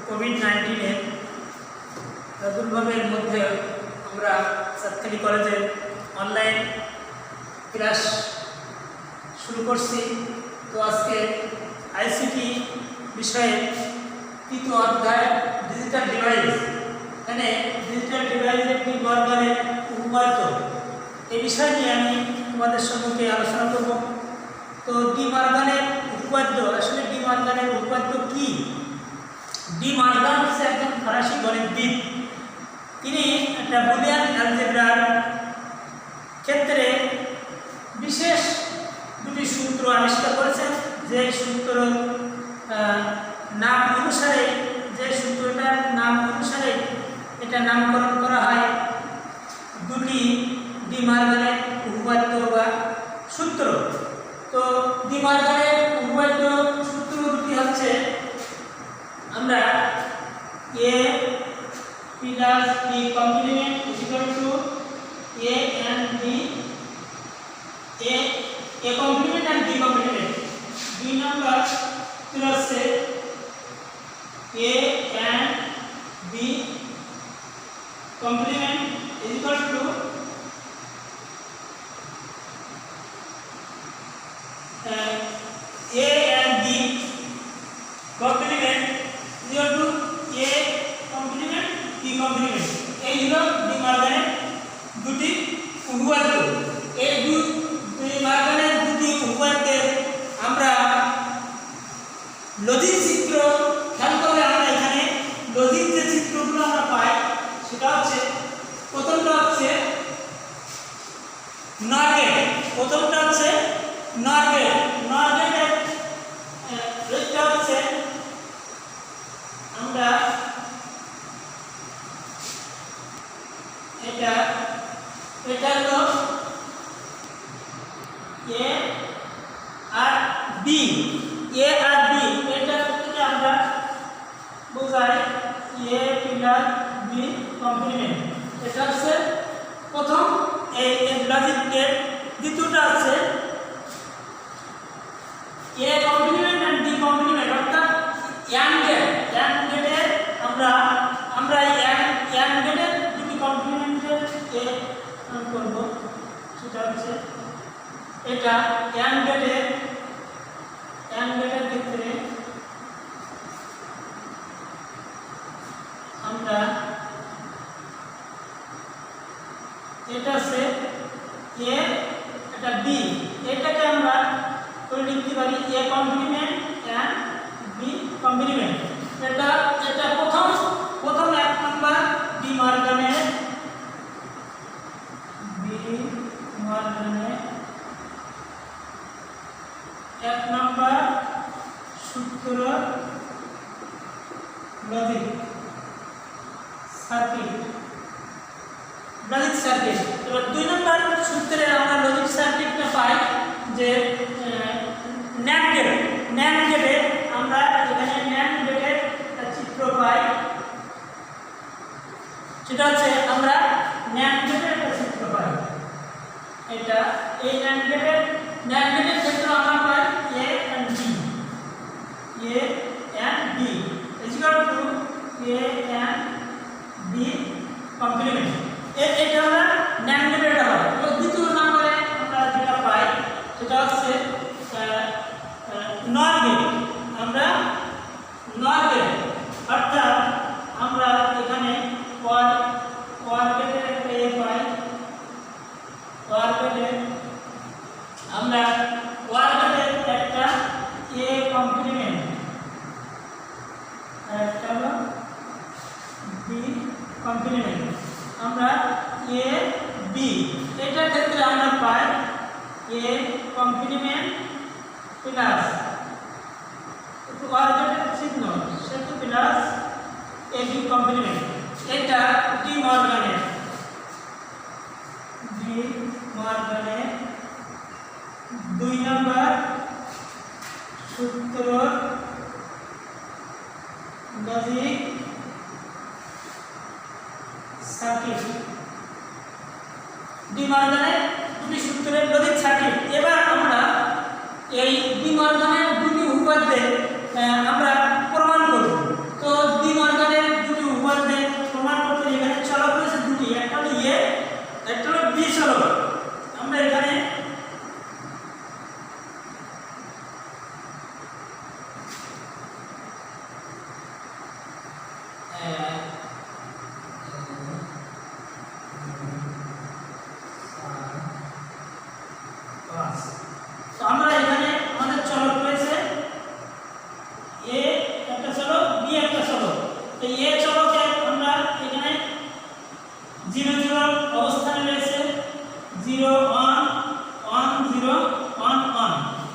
COVID-19 প্রাদুর্ভাবের মধ্যে আমরা সাতখালি কলেজে অনলাইন ক্লাস শুরু করছি। তো আজকে আইসিটি বিষয়ে তৃতীয় অধ্যায় ডিজিটাল ডিভাইস, এখানে ডিজিটাল ডিভাইসের কি বর্গের উপপাদ্য এই বিষয় নিয়ে আমি তোমাদের সম্মুখে আলোচনা করব। তো ডি মর্গানের উপপাদ্য, আসলে ডি মর্গানের উপপাদ্য কি? ডি মর্গান হচ্ছে একজন ফরাসি গণিতবিদ। তিনি একটা বুলিয়ান অ্যালজেব্রার ক্ষেত্রে বিশেষ দুটি সূত্র আবিষ্কার করেছেন। যে সূত্র নাম অনুসারে, যে সূত্রটার নাম অনুসারে এটা নামকরণ করা হয় দুটি ডি মর্গানের উপপাদ্য বা সূত্র। তো ডি মর্গানের উপপাদ্য সূত্র দুটি হচ্ছে, আমরা a plus b complement is equal to a and b, a complement and b complement। দুই নম্বর সূত্র হচ্ছে a and b complement is equal to a and b complement is equal to a complement b complement। এই হলো D মর্গানের দুটি উপপাদ্য। এই D মর্গানের দুটি উপপাদ্যের আমরা লজিক চিত্র খেয়াল করলে আমরা এখানে লজিক যে চিত্রগুলো আমরা পাই সেটা হচ্ছে, প্রথমটা হচ্ছে নর গেট। প্রথমটা হচ্ছে নর গেট। নর গেটের এটা হচ্ছে, আমরা এটা হলো এ আর বি, এ আর বি, এটা থেকে আমরা বোঝাই এ প্লাস বি কমপ্লিমেন্ট। এটা হচ্ছে প্রথম এই লজিক গেট। দ্বিতীয়টা আছে A complement and B complement, অর্থাৎ এন্ড গেট। এন্ড গেটের আমরা এন্ড গেটের দুটি কমপ্লিমেন্টের এ করব, সেটা হচ্ছে এটা এন্ড গেটের ক্ষেত্রে আমরা এটা আছে এ, এটা বি, এটাকে আমরা করে লিখতে পারি A complement and B complement. এটা প্রথম এক নাম্বার ডি মর্গানের এক নাম্বার সূত্র লজিক সার্কিট। এবার দুই নম্বর সূত্রে আমরা লজিক সার্কিটটা পাই যে ন্যান্ড গেটে আমরা এখানে ন্যান্ড গেটের একটা চিত্র পাই। সেটা হচ্ছে আমরা ন্যান্ড গেটের একটা চিত্র পাই। এটা এই ন্যান্ড গেটের ক্ষেত্রে আমরা পাই a and b is equal to a and b complement। এটা আমরা ন্যান্ড গেটেরটা পাই। এবার দ্বিতীয় নম্বরে আমরা যেটা পাই সেটা হচ্ছে নর গেট। আমরা নর গেট, অর্থাৎ আমরা এখানে ওয়ার গেটের একটা এ পাই। ওয়ার গেটের আমরা একটা এ কমপ্লিমেন্ট আর একটা হলো বি কমপ্লিমেন্ট। আমরা এ বি, এটার ক্ষেত্রে আমরা পাই এ কমপ্লিমেন্ট প্লাস ওয়ার গেটের চিহ্ন সেটা প্লাস এ বি কমপ্লিমেন্ট। এটা ডি মর্গানের দুই নম্বর সূত্র লজিক সার্কিট। ডি মর্গানের দুটি সূত্রের লজিক সার্কিট। এবার আমরা এই ডি মর্গানের দুটি উপপাদ্যের আমরা প্রমাণ করব। তো ডি তো এ চলকে আমরা এখানে 0 0 অবস্থানে রয়েছে 0 1 1 0 1 1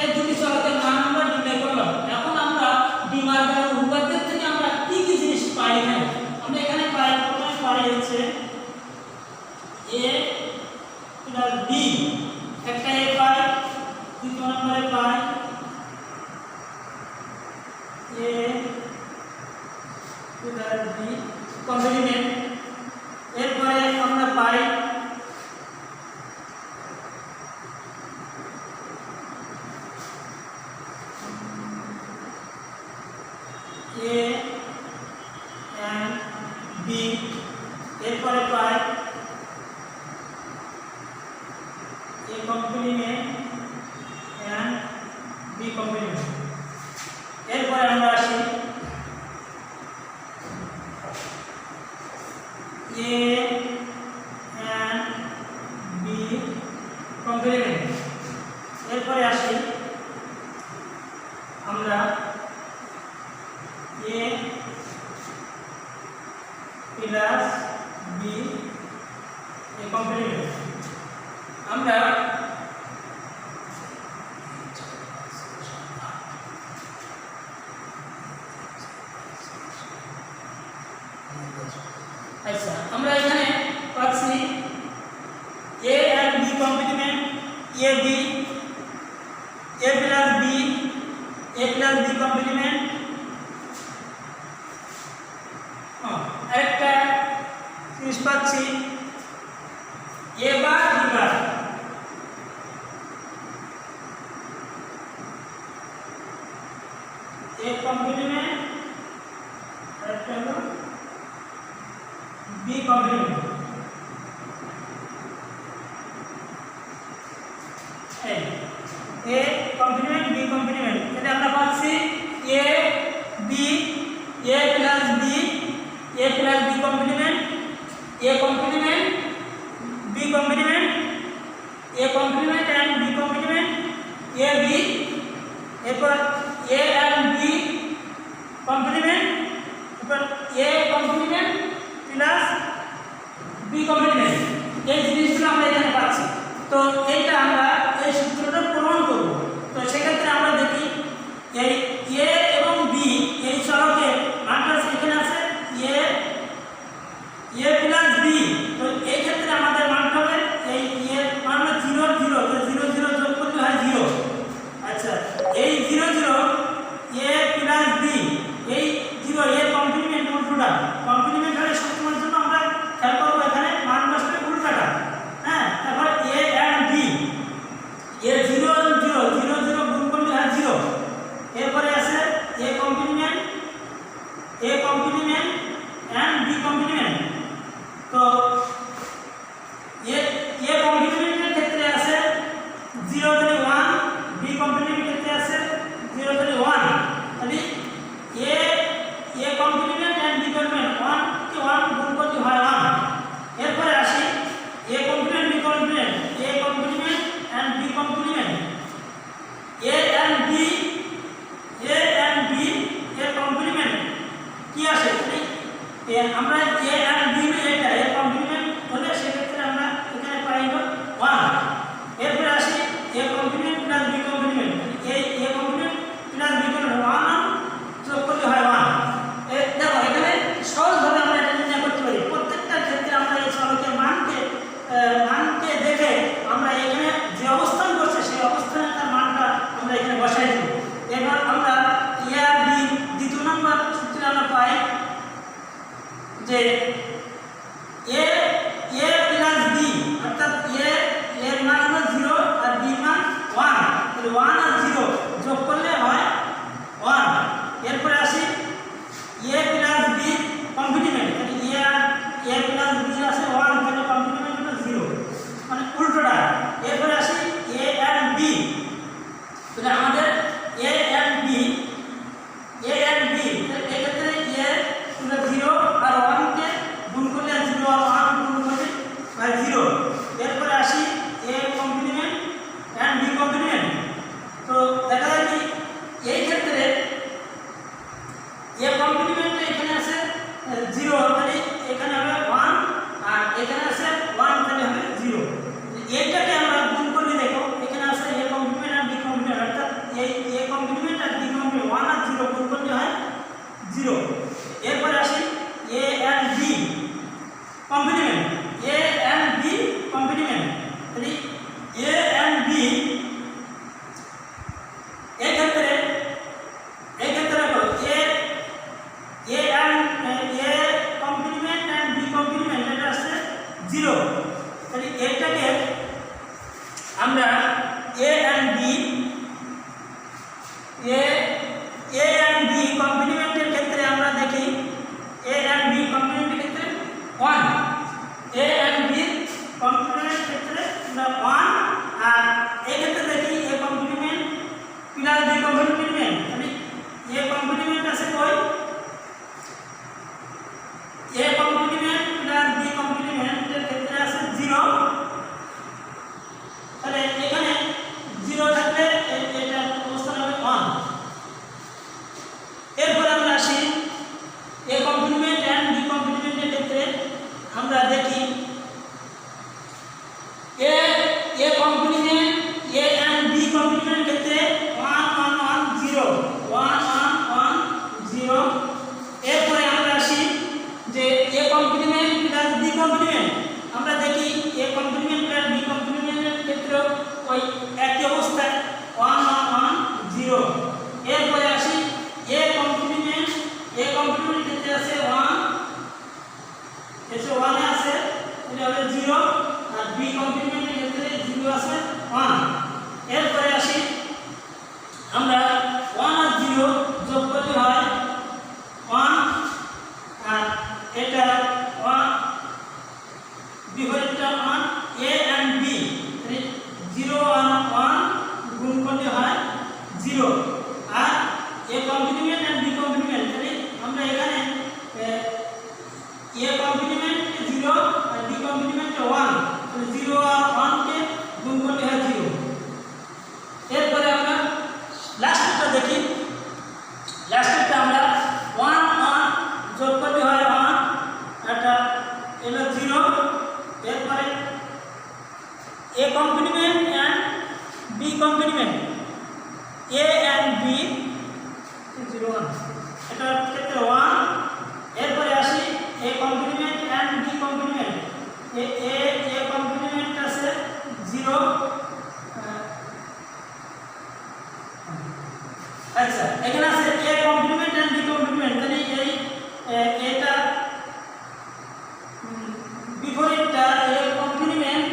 এই দুটি চলকের মান আমরা নির্ণয় করলাম। এখন আমরা ডিমার্গারের উপপাদ্য থেকে আমরা কি কি জিনিস পাই এখানে? আমরা এখানে পাই, প্রথমে পাই হচ্ছে a প্লাস b, একটা a পাই, দ্বিতীয় নম্বরে পাই a প্লাস b কমপ্লিমেন্ট। এরপরে আমরা পাই a and b, এরপরে পাই a complement and b complement. এরপরে আমরা আসি a and b কমপ্লিমেন্ট। এরপরে আসি আমরা a plus b A complement. আমরা আচ্ছা আমরা এখানে পাচ্ছি a and b complement, a b a plus b a plus b complement. আরেকটা জিনিস পাচ্ছি a bar b bar, a complement আরেকটা হলো b complement. a complement b complement, এটা আমরা পাচ্ছি a b a plus b a plus b complement, a complement b complement, a complement and b complement, a b, এরপর a and b complement, এরপর a complement plus b complement. এই জিনিসগুলো আমরা এখানে পাচ্ছি। তো এইটা আমরা এই সূত্রটা প্রমাণ করব। তো সেক্ষেত্রে আমরা দেখি এই a এবং b এই চলকের মানটা এখানে আছে a প্লাস b। তো এই ক্ষেত্রে আমাদের মানটা হবে এই a মান 0 0, তো 0 0 যোগ করলে হয় 0। আচ্ছা এই 0 0 a প্লাস b, এই 0 a কমপ্লিমেন্ট উল্টোটা কমপ্লিমেন্ট হলে সবসময়ের জন্য আমরা খেয়াল করবো এখানে মান বসবে উল্টাটা। হ্যাঁ, তারপর a and b, a 0 0 0 0 গুণ করলে হয় 0। এরপরে আছে a complement and b complement. তো a কমপ্লিমেন্টের ক্ষেত্রে আছে 0 থেকে 1, b কমপ্লিমেন্টের ক্ষেত্রে আছে 0 থেকে 1। তাহলে a complement and b complement 1 কে 1 গুণ করলে হয় 1। এরপরে আসি a complement b complement, a complement and b complement, a and b এর কমপ্লিমেন্ট কি আসে? আমরা a and b এটা এর কমপ্লিমেন্ট হলে সেক্ষেত্রে আমরা এখানে পাই 1। এরপরে আসি a complement plus b complement, এই a complement plus b complement 1 যোগ করলে হয় 1। দেখো এখানে সহজভাবে আমরা এটা নির্ণয় করতে পারি। প্রত্যেকটা ক্ষেত্রে আমরা এই চলকের মানকে দেখে আমরা এখানে যে অবস্থান করছে সেই অবস্থানে তার মানটা আমরা এখানে বসাই দেব। এবার আমরা a আর b দ্বিতীয় নম্বর সূত্রে আমরা পাই যে a প্লাস b, অর্থাৎ a এর মান হলো 0 আর b এর মান 1, তাহলে 1 আর 0 যোগ করলে হয় 1। এরপরে আসি a প্লাস b কমপ্লিমেন্ট, তাহলে a প্লাস b আছে 1, তাহলে কমপ্লিমেন্ট হলো 0, মানে উল্টোটা। এরপরে আসি a and b, তাহলে আমাদের a and b এক্ষেত্রে a হলো 0 আর 1 কে গুণ করলে 0 আর 1 গুণ করলে হয় 0। এরপরে আসি a complement and b complement. তো দেখা যায় কি এই ক্ষেত্রে a কমপ্লিমেন্ট এখানে আছে জিরো, তাহলে এখানে হবে 1 আর এখানে আছে 1, তাহলে হবে 0। এইটাকে আমরা গুণ করলে দেখো এখানে আছে a কমপ্লিমেন্ট আর b কমপ্লিমেন্ট, অর্থাৎ এই a কমপ্লিমেন্ট আর b কমপ্লিমেন্ট 1 আর 0 গুণ করলে হয় 0। এরপরে আসি a and b complement, a and b complement, তাহলে a and b এই ক্ষেত্রে দেখো a complement and b complement এটা আছে 0, তাহলে এটাকে আমরা a and b কমপ্লিমেন্টের ক্ষেত্রে আমরা দেখি a and b কমপ্লিমেন্টের ক্ষেত্রে 1, a and b কমপ্লিমেন্টের ক্ষেত্রে আমরা 1, আর এই ক্ষেত্রে দেখি a complement plus b complement, তাহলে a কমপ্লিমেন্ট আছে কই, a কমপ্লিমেন্ট প্লাস b কমপ্লিমেন্টের ক্ষেত্রে আছে 0, তাহলে এখানে 0 থাকলে এটা অবস্থান হবে 1। এরপর আমরা আসি a কমপ্লিমেন্ট and b কমপ্লিমেন্টের ক্ষেত্রে আমরা দেখি a complement a and b কমপ্লিমেন্টের ক্ষেত্রে 1 1 1 0 1 1 1 0। এরপরে আমরা আসি যে a complement plus b complement, আমরা দেখি a কমপ্লিমেন্ট প্লাস b কমপ্লিমেন্টের ক্ষেত্রে ওই একই অবস্থায় 1 1 1 0। এরপরে আসি a কমপ্লিমেন্ট ক্ষেত্রে আছে 1, এসে 1 এ আছে এটা হবে 0, আর b কমপ্লিমেন্টের ক্ষেত্রে 0 আছে 1। এরপরে আসি আমরা 1 আর 0 যোগ করলে হয় 1, আর এটা 1 বিপরীতটা 1, a and b, তাহলে 0 1 1 গুণ করলে হয় 0, আর a complement and b complement, তাহলে আমরা এখানে a কমপ্লিমেন্ট 0 আর b কমপ্লিমেন্ট 1, তাহলে 0 আর 1 কে গুণ করলে হয় 0। এরপরে আমরা লাস্টটা দেখি, লাস্টটা আমরা 1 1 যোগ করলে হয় 1, এটা এলো 0। এরপরে a complement and b complement, a and b 0 1, এটার ক্ষেত্রে 1। এরপরে আসি a complement and b complement, a complement আছে 0, আচ্ছা এখানে আছে a complement and b complement, তাহলে এই এটা বিপরীতটা a complement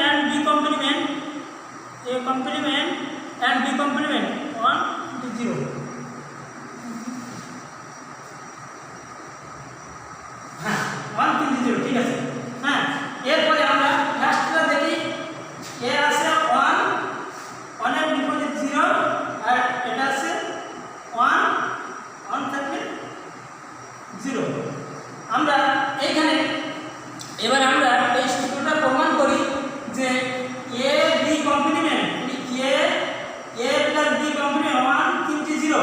and b complement, a complement and b complement 1 0। হ্যাঁ 1 3 0, ঠিক আছে। হ্যাঁ এরপরে আমরা লাস্টটা দেখি, এ আছে 1 1 এর বিপরীত 0, আর এটা আছে 1 1 থাকলে 0। আমরা এইখানে এবার আমরা এই সূত্রটা প্রমাণ করি যে a b complement, a plus b complement 1 3 0,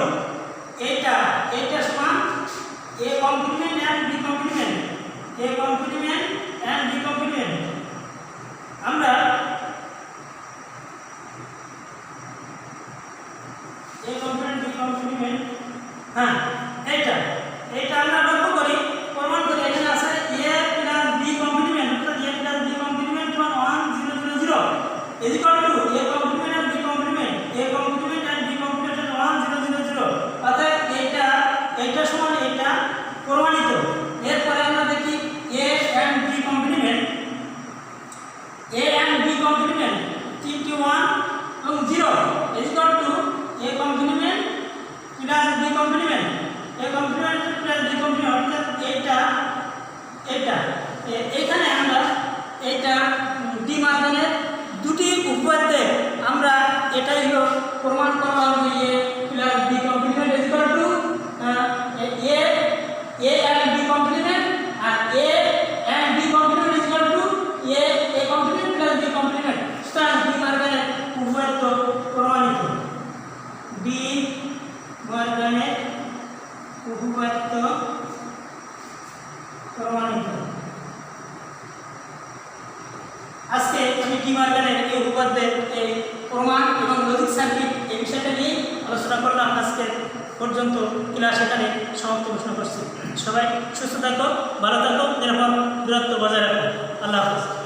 এইটা সমান a complement and b complement, a complement and b complement. আমরা a কমপ্লিমেন্ট b কমপ্লিমেন্ট, হ্যাঁ এইটা আমরা লক্ষ্য করি প্রমাণ করি, এখানে আছে a প্লাস b কমপ্লিমেন্ট, অর্থাৎ a plus b complement 1 0 0 0 is equal to a complement and b complement, a complement and b complement 1 0 0 0, অর্থাৎ এইটা সমান এটা প্রমাণিত। এরপরে আমরা দেখি a and b complement, a and b complement 3 1 এবং 0 is equal to a complement plus b complement, a complement plus b complement, অর্থাৎ এটা এখানে আমরা এটা d মাধ্যমের দুটি উপপাদ্যে আমরা এটাই হলো প্রমাণ করা হবে যে a plus b complement is equal to a and b complement, আর a and b complement is equal to a complement plus b complement, সুতরাং d মাধ্যমের উপপাদ্য প্রমাণিত। d মাধ্যমের উপপাদ্য ডি মর্গানের এই উপপাদ্যের এই প্রমাণ এবং লজিক সার্কিট এই বিষয়টা নিয়ে আলোচনা করলাম। আজকে পর্যন্ত ক্লাস এখানে সমাপ্ত ঘোষণা করছি। সবাই সুস্থ থাকো, ভালো থাকো, নিরাপদ দূরত্ব বজায় রাখো। আল্লাহ হাফেজ।